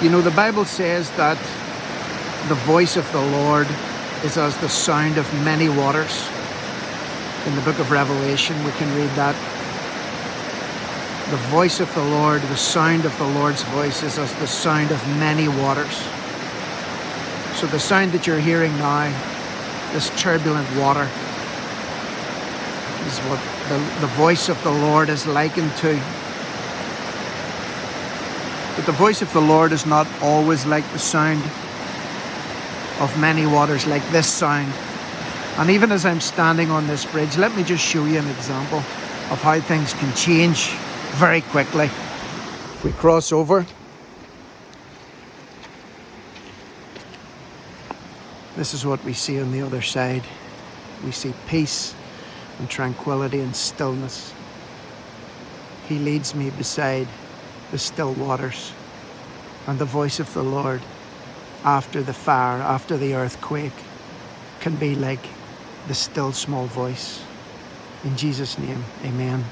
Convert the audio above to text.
You know, the Bible says that the voice of the Lord is as the sound of many waters. In the book of Revelation, we can read that. The voice of the Lord, the sound of the Lord's voice is as the sound of many waters. So the sound that you're hearing now, this turbulent water, is what the voice of the Lord is likened to. But the voice of the Lord is not always like the sound of many waters, like this sound. And even as I'm standing on this bridge, let me just show you an example of how things can change very quickly. If we cross over, this is what we see on the other side. We see peace and tranquility and stillness. He leads me beside the still waters, and the voice of the Lord after the fire, after the earthquake, can be like the still small voice. In Jesus' name, amen.